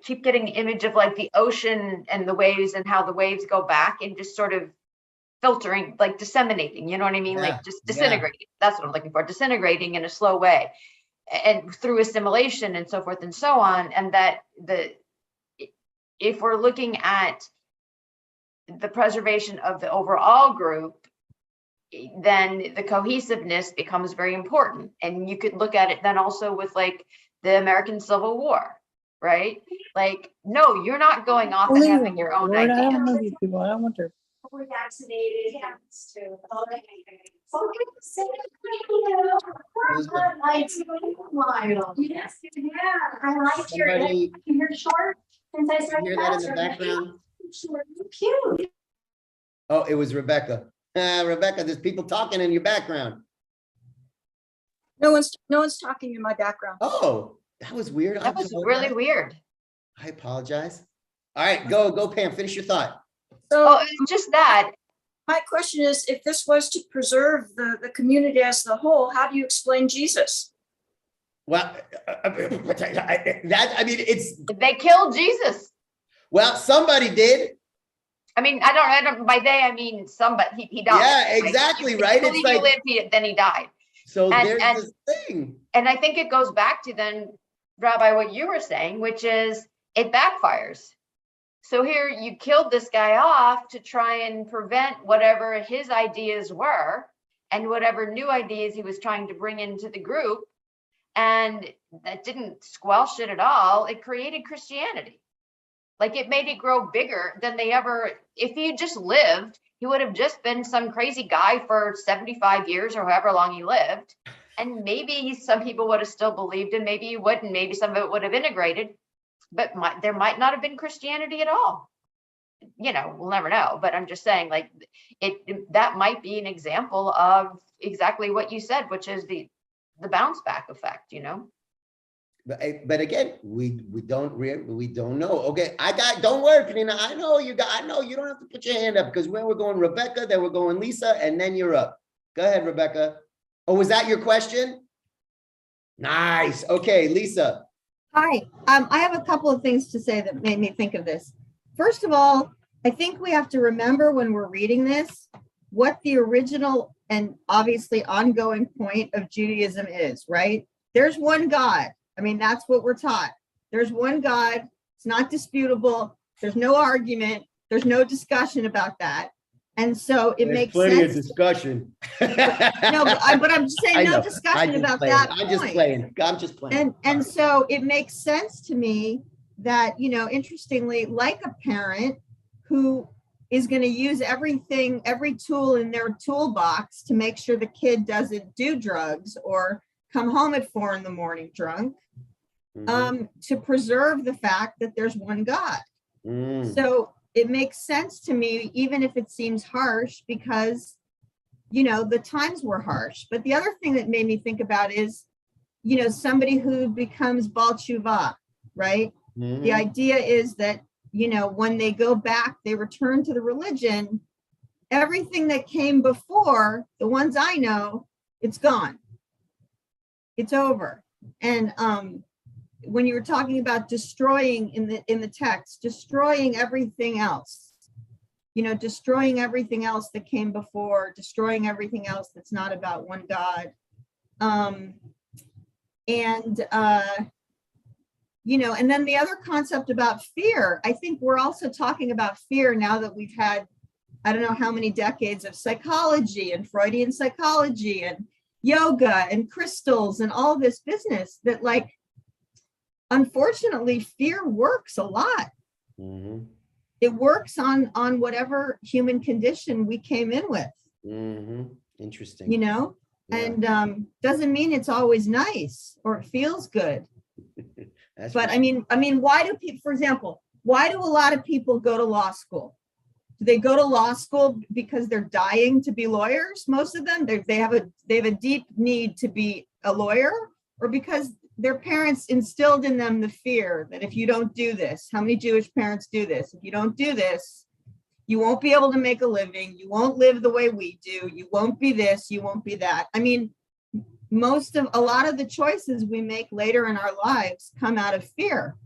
keep getting the image of like the ocean and the waves and how the waves go back and just sort of filtering, like disseminating, you know what I mean? Like just disintegrating. That's what I'm looking for, disintegrating in a slow way and through assimilation and so forth and so on. And that if we're looking at the preservation of the overall group, then the cohesiveness becomes very important. And you could look at it then also with like the American Civil War, right? Like, no, you're not going off and having your own Lord, I don't ideas. know these people. I don't want their. We're vaccinated. Yeah. Yes, yeah. I liked your short since I started. Hear that in the background? Short, cute. Oh, it was Rebecca. Rebecca, there's people talking in your background. No one's talking in my background. Oh, that was weird. That was really weird. I apologize. All right, go Pam, finish your thought. So it's just that. My question is, if this was to preserve the community as the whole, how do you explain Jesus? Well, it's. They killed Jesus. Well, somebody did. I mean, I don't, by they, I mean, somebody, he died. Yeah, exactly, right? It's like, he lived, then he died. So there's this thing. And I think it goes back to then, Rabbi, what you were saying, which is it backfires. So here you killed this guy off to try and prevent whatever his ideas were and whatever new ideas he was trying to bring into the group. And that didn't squelch it at all. It created Christianity. Like it made it grow bigger than they ever, if he just lived, he would have just been some crazy guy for 75 years or however long he lived. And maybe some people would have still believed him, maybe you wouldn't, maybe some of it would have integrated, but there might not have been Christianity at all. You know, we'll never know, but I'm just saying like that might be an example of exactly what you said, which is the bounce back effect, you know? But again, we don't know. Okay, don't worry, Pnina. I know you don't have to put your hand up because when we're going Rebecca, then we're going Lisa, and then you're up. Go ahead, Rebecca. Oh, was that your question? Nice. Okay, Lisa. Hi. I have a couple of things to say that made me think of this. First of all, I think we have to remember when we're reading this, what the original and obviously ongoing point of Judaism is, right? There's one God. I mean, that's what we're taught. There's one God. It's not disputable. There's no argument. There's no discussion about that. And so it makes sense. Plenty of discussion. No, but I'm just saying no discussion about that point. I'm just playing. And so it makes sense to me that, you know, interestingly, like a parent who is going to use every tool in their toolbox to make sure the kid doesn't do drugs or come home at 4 a.m. drunk, to preserve the fact that there's one God. So it makes sense to me, even if it seems harsh, because, you know, the times were harsh. But the other thing that made me think about is, you know, somebody who becomes Baal Tshuva, right? The idea is that, you know, when they go back, they return to the religion, everything that came before, the ones I know, it's gone. It's over. And when you were talking about destroying in the text, destroying everything else, you know, destroying everything else that came before, destroying everything else that's not about one God. and then the other concept about fear, I think we're also talking about fear now that we've had, I don't know how many decades of psychology and Freudian psychology and yoga and crystals and all this business that, like, unfortunately, fear works a lot. Mm-hmm. It works on whatever human condition we came in with. Mm-hmm. Interesting. Yeah. And doesn't mean it's always nice or it feels good. But I mean, why do people, for example, why do a lot of people go to law school? Do they go to law school because they're dying to be lawyers? Most of them, they have a deep need to be a lawyer, or because their parents instilled in them the fear that if you don't do this, how many Jewish parents do this? If you don't do this, you won't be able to make a living. You won't live the way we do. You won't be this, you won't be that. I mean, a lot of the choices we make later in our lives come out of fear.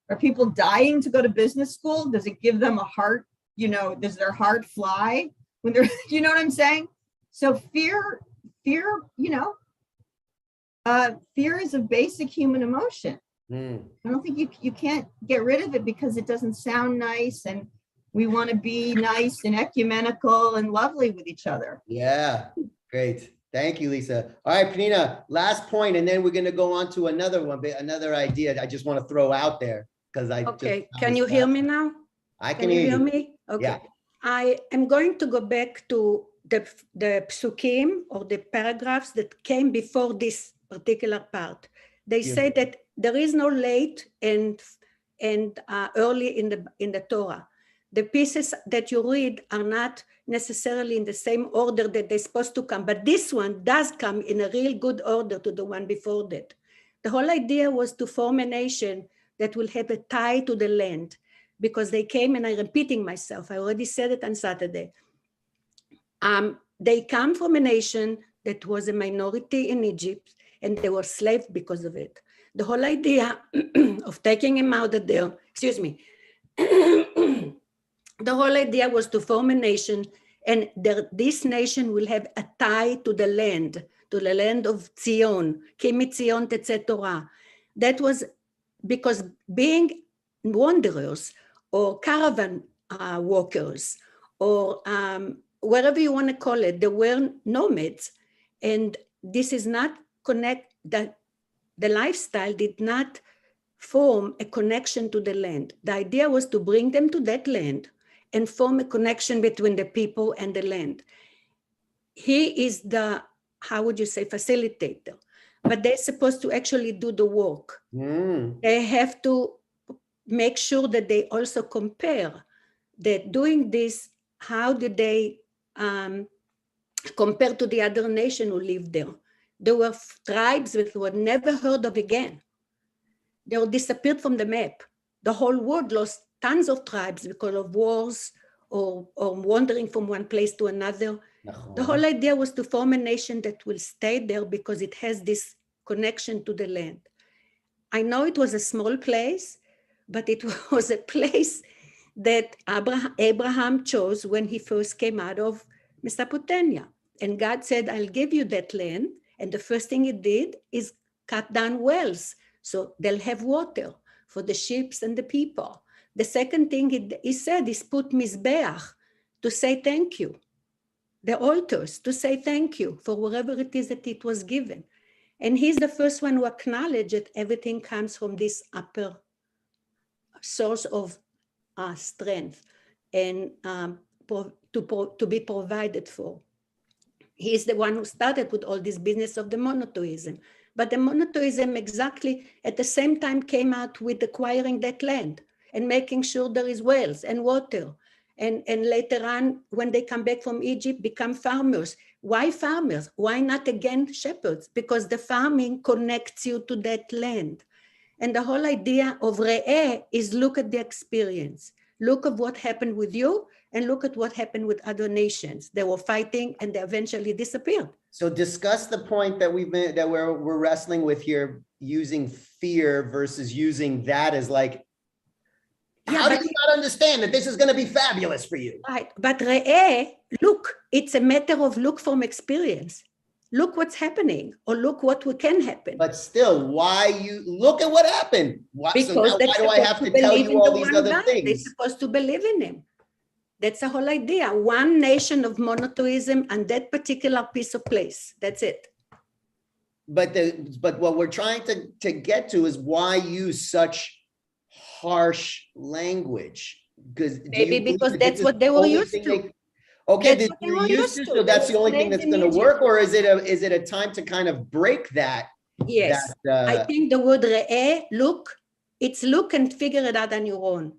Are people dying to go to business school? Does it give them a heart? Does their heart fly when they're, you know what I'm saying? So fear, fear is a basic human emotion. I don't think you can't get rid of it because it doesn't sound nice, and we want to be nice and ecumenical and lovely with each other. Yeah, great. Thank you, Lisa. All right, Penina, last point, and then we're going to go on to another idea I just want to throw out there because Okay, can you hear me now? I can hear me? Okay. Yeah. I am going to go back to the psukim or the paragraphs that came before this particular part. They say that there is no late and early in the Torah. The pieces that you read are not necessarily in the same order that they're supposed to come, but this one does come in a real good order to the one before that. The whole idea was to form a nation that will have a tie to the land, because they came, and I'm repeating myself, I already said it on Saturday. They come from a nation that was a minority in Egypt, and they were slaves because of it. The whole idea of taking them out of there, the whole idea was to form a nation, and this nation will have a tie to the land of Zion. Ki mitzion tetzeh Torah. That was because being wanderers or caravan walkers, or whatever you want to call it, they were nomads, and this is not connect, that the lifestyle did not form a connection to the land. The idea was to bring them to that land and form a connection between the people and the land. He is the, how would you say, facilitator, but they're supposed to actually do the work. They have to make sure that they also compare that doing this, how did they compare to the other nation who lived there. There were tribes that were never heard of again. They were disappeared from the map. The whole world lost tons of tribes because of wars or wandering from one place to another. The whole idea was to form a nation that will stay there because it has this connection to the land. I know it was a small place, but it was a place that Abraham chose when he first came out of Mesopotamia. And God said, I'll give you that land. And the first thing he did is cut down wells, so they'll have water for the sheep and the people. The second thing he said is put Mizbeach, to say thank you. The altars, to say thank you for whatever it is that it was given. And he's the first one who acknowledged that everything comes from this upper source of strength and to be provided for. He is the one who started with all this business of the monotheism. But the monotheism exactly at the same time came out with acquiring that land and making sure there is wells and water. And later on, when they come back from Egypt, become farmers. Why farmers? Why not again shepherds? Because the farming connects you to that land. And the whole idea of Re'eh is look at the experience. Look at what happened with you and look at what happened with other nations. They were fighting and they eventually disappeared. So discuss the point that we're wrestling with here, using fear versus using that as like, how do you not understand that this is going to be fabulous for you? Right, but Re'eh, look, it's a matter of look from experience. look what's happening, or look what can happen. But still, why you look at what happened? Why, Because so now why do I have to tell you all these other things? They're supposed to believe in him. That's the whole idea. One nation of monotheism and that particular piece of place. That's it. But what we're trying to get to is why use such harsh language? Maybe because that's what they were used to. Okay, they're used to, so that's the only thing that's going to work, or is it a time to kind of break that? Yes, I think the word re'eh, look, it's look and figure it out on your own.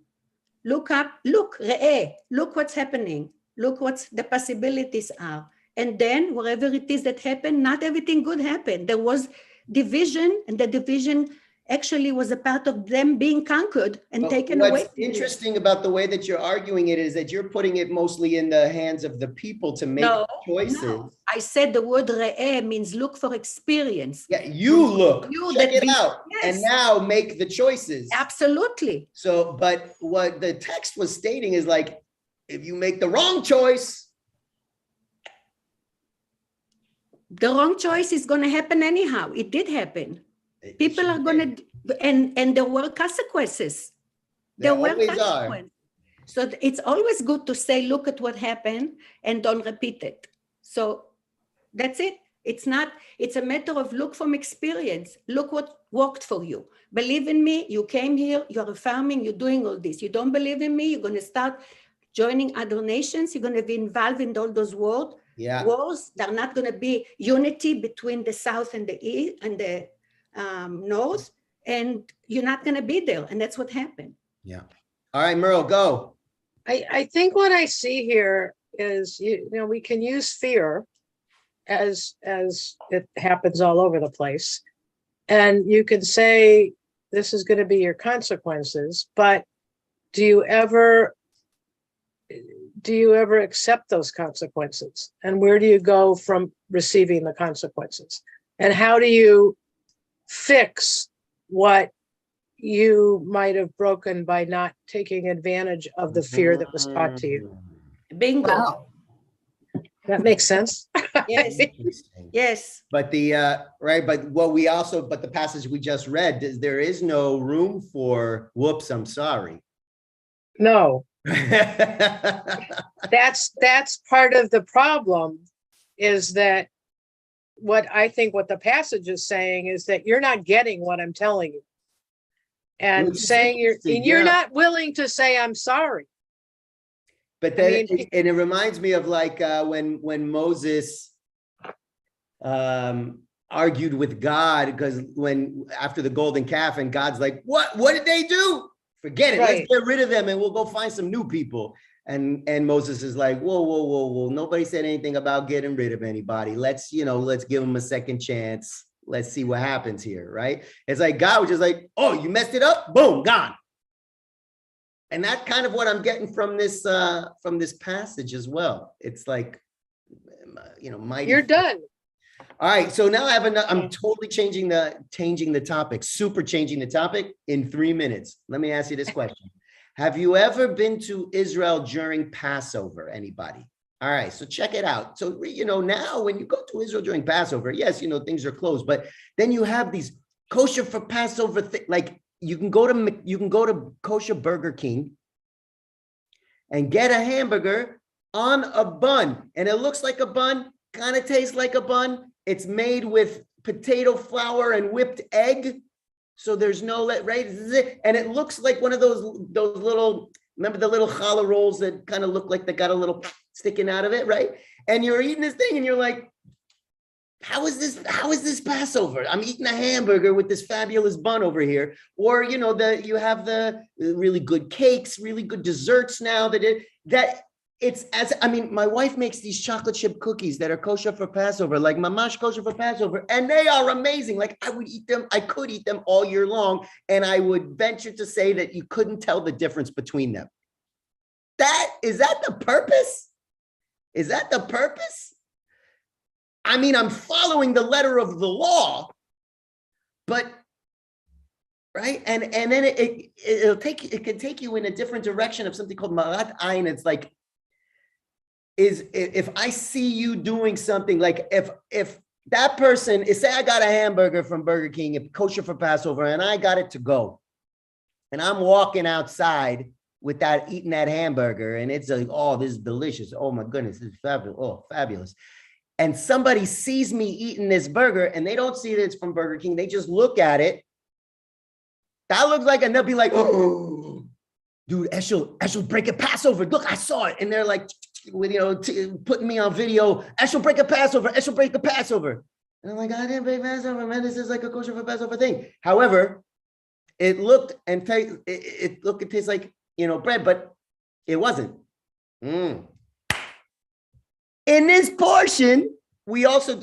Look up, look, re'eh, look what's happening. Look what the possibilities are. And then wherever it is that happened, not everything good happened. There was division, and the division actually was a part of them being conquered and taken away. What's interesting about the way that you're arguing it is that you're putting it mostly in the hands of the people to make choices. No. I said the word re'eh means look for experience. Yeah, you look, check it out, and now make the choices. Absolutely. So, but what the text was stating is like, if you make the wrong choice, the wrong choice is going to happen anyhow. It did happen. People are going to, and there were consequences. There were consequences. So it's always good to say, look at what happened and don't repeat it. So that's it. It's a matter of look from experience. Look what worked for you. Believe in me, you came here, you're affirming, you're doing all this. You don't believe in me, you're going to start joining other nations. You're going to be involved in all those wars. They're not going to be unity between the South and the East and the North, and you're not going to be there. And that's what happened. Yeah. All right, Merle, go. I think what I see here is, we can use fear as it happens all over the place. And you can say, this is going to be your consequences, but do you ever accept those consequences? And where do you go from receiving the consequences? And how do you fix what you might have broken by not taking advantage of the fear that was taught to you? Bingo. Wow. That makes sense. Yes. Yes. But but the passage we just read, there is no room for whoops, I'm sorry. No. That's part of the problem, is that what the passage is saying is that you're not getting what I'm telling you. And saying you're not willing to say, I'm sorry. But then it reminds me of like when Moses argued with God, because after the golden calf, and God's like, what did they do? Forget it. Right. Let's get rid of them and we'll go find some new people. And Moses is like, whoa. Nobody said anything about getting rid of anybody. Let's give them a second chance. Let's see what happens here, right? It's like God was just like, oh, you messed it up? Boom, gone. And that's kind of what I'm getting from this passage as well. It's like, you're done. All right, so now I have I'm totally changing the topic, super changing the topic in 3 minutes. Let me ask you this question. Have you ever been to Israel during Passover? Anybody? All right, so check it out. So, now when you go to Israel during Passover, yes, things are closed, but then you have these kosher for Passover, like you can go to Kosher Burger King and get a hamburger on a bun, and it looks like a bun, kind of tastes like a bun. It's made with potato flour and whipped egg. So there's no, right? And it looks like one of those little, remember the little challah rolls that kind of look like they got a little sticking out of it, right? And you're eating this thing and you're like, how is this Passover? I'm eating a hamburger with this fabulous bun over here. Or, you have the really good cakes, really good desserts now my wife makes these chocolate chip cookies that are kosher for Passover, like mamash kosher for Passover, and they are amazing. Like I could eat them all year long, and I would venture to say that you couldn't tell the difference between them. Is that the purpose? Is that the purpose? I'm following the letter of the law, but right, and then it can take you in a different direction of something called marat ayin. It's like, if I see you doing something, like if that person is, say I got a hamburger from Burger King, kosher for Passover, and I got it to go. And I'm walking outside with that, eating that hamburger, and it's like, oh, this is delicious. Oh my goodness, this is fabulous. Oh, fabulous. And somebody sees me eating this burger and they don't see that it's from Burger King. They just look at it. That looks like, and they'll be like, oh, dude, Eshel, break a Passover. Look, I saw it. And they're like, with, putting me on video. Eshel, break a Passover. Eshel, break a Passover. And I'm like, I didn't break Passover, man. This is like a kosher for Passover thing. However, it looked and it tastes like, bread, but it wasn't. In this portion, we also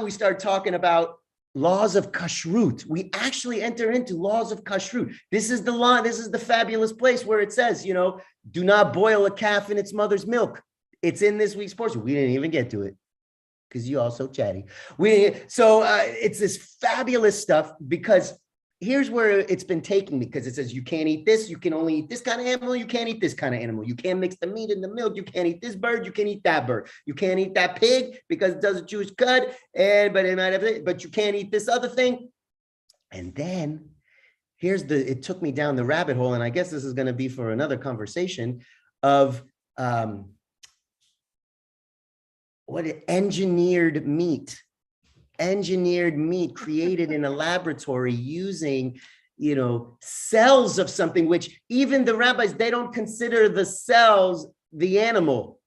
we start talking about laws of kashrut. We actually enter into laws of kashrut. This is the law. This is the fabulous place where it says, do not boil a calf in its mother's milk. It's in this week's portion. We didn't even get to it because you all so chatty. It's this fabulous stuff, because here's where it's been taken, because it says you can't eat this, you can only eat this kind of animal, you can't eat this kind of animal, you can't mix the meat in the milk, you can't eat this bird, you can't eat that bird, you can't eat that pig because it does a Jewish cut, but you can't eat this other thing. And then it took me down the rabbit hole, and I guess this is going to be for another conversation of engineered meat created in a laboratory using, cells of something, which even the rabbis, they don't consider the cells the animal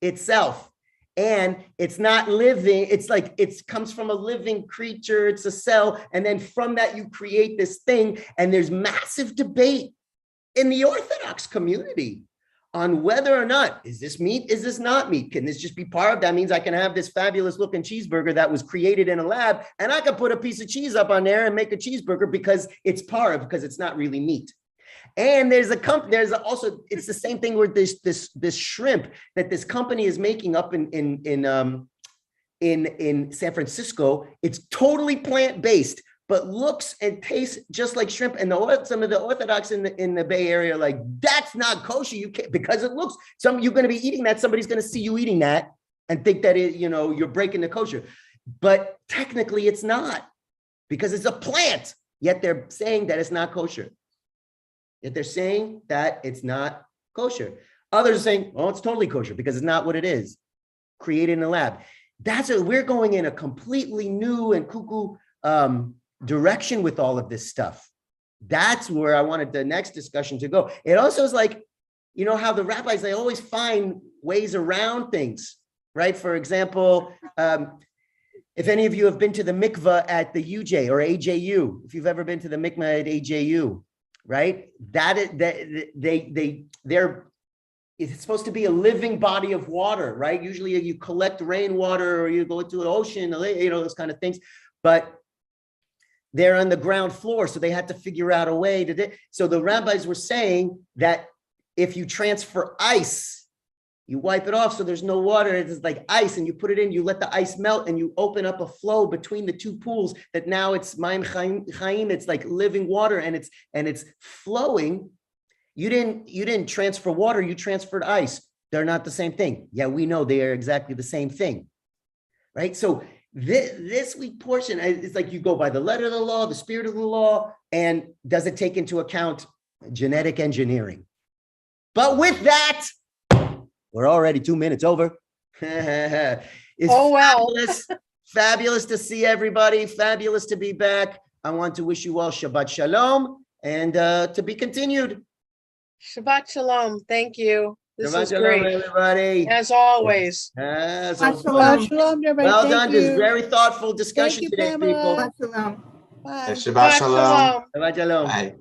itself. And it's not living. It's like, it comes from a living creature. It's a cell. And then from that, you create this thing. And there's massive debate in the Orthodox community on whether or not, is this meat? Is this not meat? Can this just be parve? That means I can have this fabulous looking cheeseburger that was created in a lab, and I can put a piece of cheese up on there and make a cheeseburger because it's parve, because it's not really meat. And it's the same thing with this shrimp that this company is making up in San Francisco. It's totally plant-based, but looks and tastes just like shrimp. And some of the Orthodox in the Bay Area are like, that's not kosher. You can't, because it looks, you're going to be eating that. Somebody's going to see you eating that and think that you're breaking the kosher. But technically it's not, because it's a plant. Yet they're saying that it's not kosher. Others are saying, oh, it's totally kosher because it's not what it is. Created in a lab. We're going in a completely new and cuckoo direction with all of this stuff. That's where I wanted the next discussion to go. It also is like, how the rabbis, they always find ways around things, right? For example, if any of you have been to the mikveh at the UJ or AJU, if you've ever been to the mikveh at AJU, right? It's supposed to be a living body of water, right? Usually you collect rainwater or you go to an ocean, those kind of things, but they're on the ground floor. So they had to figure out a way to so the rabbis were saying that if you transfer ice, you wipe it off so there's no water, it's like ice, and you put it in, you let the ice melt, and you open up a flow between the two pools that now it's Maim Chaim, it's like living water, and it's flowing. You didn't transfer water, you transferred ice. They're not the same thing. Yeah, we know they are exactly the same thing, right? So this week portion, it's like you go by the letter of the law, the spirit of the law, and does it take into account genetic engineering? But with that, we're already 2 minutes over. It's fabulous to see everybody. Fabulous to be back. I want to wish you all Shabbat Shalom, and to be continued. Shabbat Shalom. Thank you. This Shabbat is Shalom, great. everybody. As always. Shabbat Shalom, everybody. Well Thank done. you. This is very thoughtful discussion Thank you, today, Pamela. people. Bye. Shabbat Shalom. Shabbat Shalom. Bye.